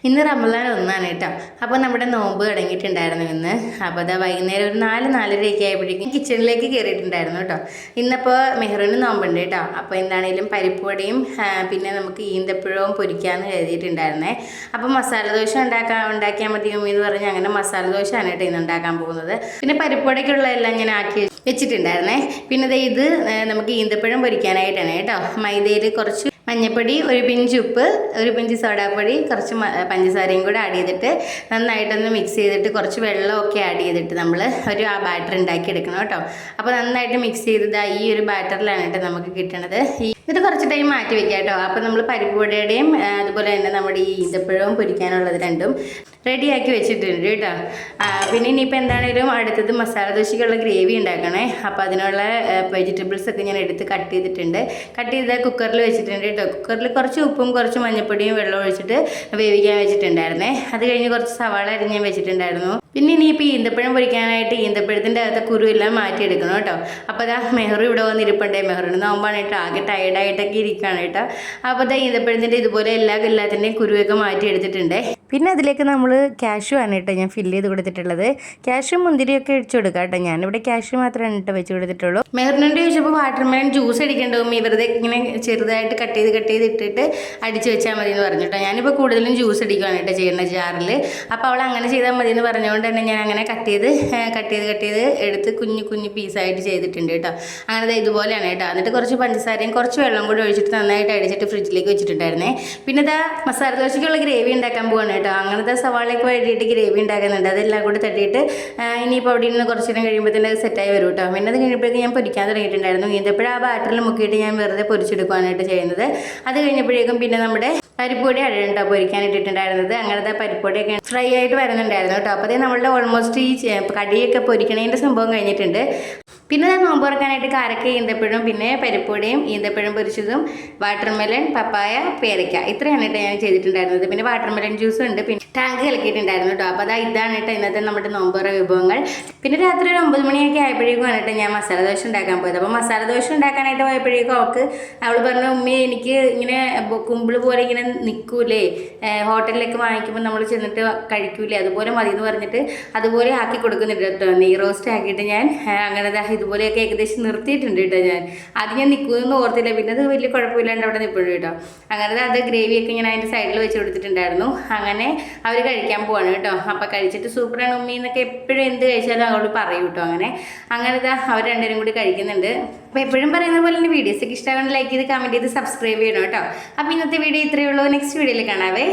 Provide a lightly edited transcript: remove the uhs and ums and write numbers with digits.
ഇന്ന് റമദാൻ 1 കേട്ടോ. അപ്പോൾ നമ്മുടെ നോമ്പ് തുടങ്ങിയിട്ടുണ്ടായിരുന്നു ഇന്ന്. അപ്പോൾ അതാ വൈകുന്നേരം ഒരു 4-4:30 ആയപ്പോഴേക്കും കിച്ചണിലേക്ക് കയറിയിട്ടുണ്ടായിരുന്നു കേട്ടോ. ഇന്നിപ്പോൾ മെഹറിന് നോമ്പുണ്ട് കേട്ടോ. അപ്പോൾ എന്താണേലും പരിപ്പുവടയും പിന്നെ നമുക്ക് ഈന്തപ്പഴവും പൊരിക്കാമെന്ന് കരുതിയിട്ടുണ്ടായിരുന്നേ. അപ്പോൾ മസാല ദോശ ഉണ്ടാക്കിയാൽ മതി എന്ന് പറഞ്ഞ് അങ്ങനെ മസാല ദോശയാണ് കേട്ടോ ഇന്ന് ഉണ്ടാക്കാൻ പോകുന്നത്. പിന്നെ പരിപ്പുവടയ്ക്കുള്ള എല്ലാം ഞാൻ ആക്കി വെച്ചിട്ടുണ്ടായിരുന്നേ. പിന്നെ ഇത് നമുക്ക് ഈന്തപ്പഴം പൊരിക്കാനായിട്ടാണ് കേട്ടോ. മൈദയിൽ കുറച്ച് മഞ്ഞൾപ്പൊടി, ഒരു പിഞ്ച് ഉപ്പ്, ഒരു പിഞ്ച് സോഡാപ്പൊടി, കുറച്ച് പഞ്ചസാരയും കൂടെ ആഡ് ചെയ്തിട്ട് നന്നായിട്ടൊന്ന് മിക്സ് ചെയ്തിട്ട് കുറച്ച് വെള്ളമൊക്കെ ആഡ് ചെയ്തിട്ട് നമ്മൾ ആ ബാറ്റർ ഉണ്ടാക്കിയെടുക്കണം കേട്ടോ. അപ്പോൾ നന്നായിട്ട് മിക്സ് ചെയ്തത് ഈ ഒരു ബാറ്ററിലാണ് കേട്ടോ നമുക്ക് കിട്ടണത്. ഇത് കുറച്ച് ടൈം മാറ്റി വെക്കാം കേട്ടോ. അപ്പോൾ നമ്മൾ പരിപ്പുവടയുടെയും അതുപോലെ തന്നെ നമ്മുടെ ഈ ഈന്തപ്പഴവും പൊരിക്കാനുള്ളത് രണ്ടും റെഡിയാക്കി വെച്ചിട്ടുണ്ട് കേട്ടോ. പിന്നെ ഇനിയിപ്പോൾ എന്താണേലും അടുത്തത് മസാല ദോശയ്ക്കുള്ള ഗ്രേവി ഉണ്ടാക്കണേ. അപ്പോൾ അതിനുള്ള വെജിറ്റബിൾസൊക്കെ ഞാൻ എടുത്ത് കട്ട് ചെയ്തിട്ടുണ്ട്. കട്ട് ചെയ്ത് കുക്കറിൽ വെച്ചിട്ടുണ്ട് കേട്ടോ. കുക്കറിൽ കുറച്ച് ഉപ്പും കുറച്ച് മഞ്ഞൾപ്പൊടിയും വെള്ളം ഒഴിച്ചിട്ട് വേവിക്കാൻ വെച്ചിട്ടുണ്ടായിരുന്നേ. അത് കഴിഞ്ഞ് കുറച്ച് സവാള അരിഞ്ഞ് വെച്ചിട്ടുണ്ടായിരുന്നു. പിന്നെ ഇനിയിപ്പോൾ ഈന്തപ്പഴം പൊരിക്കാനായിട്ട് ഈന്തപ്പഴത്തിൻ്റെ അകത്തെ കുരുവെല്ലാം മാറ്റിയെടുക്കണം കേട്ടോ. അപ്പോൾ അതാ മെഹറു ഇവിടെ വന്നിരിപ്പുണ്ടേ. മെഹറിന് നോമ്പാണ് കേട്ടോ. ആകെ ടയർഡായിട്ടൊക്കെ ഇരിക്കുകയാണ് കേട്ടോ. അപ്പോൾ അതാ ഈന്തപ്പഴത്തിൻ്റെ ഇതുപോലെ എല്ലാത്തിൻ്റെയും കുരുവൊക്കെ മാറ്റിയെടുത്തിട്ടുണ്ട്. പിന്നെ അതിലേക്ക് നമ്മൾ ക്യാഷ്യൂ ആണ് കേട്ടോ ഞാൻ ഫില്ല് ചെയ്ത് കൊടുത്തിട്ടുള്ളത്. ക്യാഷ്യൂ മുന്തിരിയൊക്കെ ഒഴിച്ചു കൊടുക്കാം കേട്ടോ. ഞാനിവിടെ ക്യാഷ്യൂ മാത്രമാണ് കേട്ടോ വെച്ച് കൊടുത്തിട്ടുള്ളൂ. മെഹറിനോട് ചോദിച്ചപ്പോൾ വാട്ടർമെലൺ ജ്യൂസ് അടിക്കേണ്ടാവും, വെറുതെ ഇങ്ങനെ ചെറുതായിട്ട് കട്ട് ചെയ്ത് ഇട്ടിട്ട് അടിച്ച് വെച്ചാൽ മതി എന്ന് പറഞ്ഞു കേട്ടോ. ഞാനിപ്പോൾ കൂടുതലും ജ്യൂസ് അടിക്കുകയാണ് കേട്ടോ ചെയ്യുന്ന ജാറിൽ. അപ്പോൾ അവൾ അങ്ങനെ ചെയ്താൽ മതി എന്ന് പറഞ്ഞുകൊണ്ട് തന്നെ ഞാൻ അങ്ങനെ കട്ട് ചെയ്ത് എടുത്ത് കുഞ്ഞു പീസായിട്ട് ചെയ്തിട്ടുണ്ട് കേട്ടോ. അങ്ങനെ ഇതുപോലെയാണ് കേട്ടോ. എന്നിട്ട് കുറച്ച് പഞ്ചസാരയും കുറച്ച് വെള്ളം കൂടി ഒഴിച്ചിട്ട് നന്നായിട്ട് അടിച്ചിട്ട് ഫ്രിഡ്ജിലേക്ക് വെച്ചിട്ടുണ്ടായിരുന്നേ. പിന്നെ ഇതാ മസാല ദോശയ്ക്കുള്ള ഗ്രേവി ഉണ്ടാക്കാൻ പോവാണ് കേട്ടോ. അങ്ങനത്തെ സവാളയൊക്കെ വേണ്ടിയിട്ട് ഗ്രേവി ഉണ്ടാക്കുന്നുണ്ട്. അതെല്ലാം കൂടി തട്ടിയിട്ട് ഇനിയിപ്പോൾ അവിടെ നിന്ന് കുറച്ച് നേരം കഴിയുമ്പോൾ തന്നെ സെറ്റായി വരും കേട്ടോ. പിന്നെ അത് കഴിയുമ്പോഴേക്കും ഞാൻ പൊരിക്കാൻ തുടങ്ങിയിട്ടുണ്ടായിരുന്നു. ഈന്തപ്പഴം ആ ബാറ്ററിൽ മുക്കിയിട്ട് ഞാൻ വെറുതെ പൊരിച്ചെടുക്കുവാനായിട്ട് ചെയ്യുന്നത്. അത് കഴിഞ്ഞപ്പോഴേക്കും പിന്നെ നമ്മുടെ പരിപ്പൊടി കേട്ടോ പൊരിക്കാൻ ഇട്ടിട്ടുണ്ടായിരുന്നത്. അങ്ങനത്തെ പരിപ്പൊടിയൊക്കെ ഫ്രൈ ആയിട്ട് വരുന്നുണ്ടായിരുന്നു കേട്ടോ. അപ്പോൾ നമ്മളുടെ ഓൾമോസ്റ്റ് ഈ കടിയൊക്കെ പൊരിക്കണേൻ്റെ സംഭവം കഴിഞ്ഞിട്ടുണ്ട്. പിന്നെ ഞാൻ നോമ്പ് തുറക്കാനായിട്ട് കാരക്ക, ഈന്തപ്പഴം, പിന്നെ പരിപ്പൊടിയും ഈന്തപ്പഴം പൊരിച്ചതും വാട്ടർമെലൺ, പപ്പായ, പേരയ്ക്ക ഇത്രയാണ് കേട്ടോ ഞാൻ ചെയ്തിട്ടുണ്ടായിരുന്നത്. പിന്നെ വാട്ടർമെലൺ ജ്യൂസും ഉണ്ട്. പിന്നെ ടാങ്ക് കലക്കിയിട്ടുണ്ടായിരുന്നു കേട്ടോ. അപ്പോൾ ഇതാണ് കേട്ടോ ഇന്നത്തെ നമ്മുടെ നോമ്പ് തുറ വിഭവങ്ങൾ. പിന്നെ രാത്രി ഒരു 9 മണിയൊക്കെ ആയപ്പോഴേക്കും കേട്ടോ ഞാൻ മസാല ദോശ ഉണ്ടാക്കാൻ പോയത്. അപ്പോൾ മസാല ദോശ ഉണ്ടാക്കാനായിട്ട് പോയപ്പോഴേക്കും അവൾ പറഞ്ഞു, ഉമ്മി എനിക്ക് ഇങ്ങനെ കുമ്പിള് പോലെ ഇങ്ങനെ നിൽക്കൂലേ, ഹോട്ടലിലൊക്കെ വാങ്ങിക്കുമ്പോൾ നമ്മൾ ചെന്നിട്ട് കഴിക്കൂലേ, അതുപോലെ മതി എന്ന് പറഞ്ഞിട്ട് അതുപോലെ ആക്കി കൊടുക്കുന്നുണ്ട് കേട്ടോ. നെയ് റോസ്റ്റ് ആക്കിയിട്ട് ഞാൻ അങ്ങനെ ഇതുപോലെയൊക്കെ ഏകദേശം നിർത്തിയിട്ടുണ്ട് കേട്ടോ. അത് ഞാൻ നിൽക്കുമെന്ന് ഓർത്തില്ല. പിന്നെ അത് വലിയ കുഴപ്പമില്ലാണ്ട് അവിടെ നിൽപ്പുണ്ട് കേട്ടോ. അങ്ങനെ അത് ഗ്രേവിയൊക്കെ ഞാൻ അതിൻ്റെ സൈഡിൽ വെച്ച് കൊടുത്തിട്ടുണ്ടായിരുന്നു. അങ്ങനെ അവർ കഴിക്കാൻ പോവാണ് കേട്ടോ. അപ്പോൾ കഴിച്ചിട്ട് സൂപ്പറാണ് ഉമ്മി എന്നൊക്കെ എപ്പോഴും എന്ത് കഴിച്ചാലും അവളോട് പറയും കേട്ടോ. അങ്ങനെ അവർ രണ്ടുപേരും കൂടി കഴിക്കുന്നുണ്ട്. അപ്പോൾ എപ്പോഴും പറയുന്ന പോലെ തന്നെ വീഡിയോസൊക്കെ ഇഷ്ടമാണെങ്കിൽ ലൈക്ക് ചെയ്ത് കമൻറ്റ് ചെയ്ത് സബ്സ്ക്രൈബ് ചെയ്യണം കേട്ടോ. അപ്പോൾ ഇന്നത്തെ വീഡിയോ ഇത്രയേ ഉള്ളൂ. നെക്സ്റ്റ് വീഡിയോയിൽ കാണാവേ.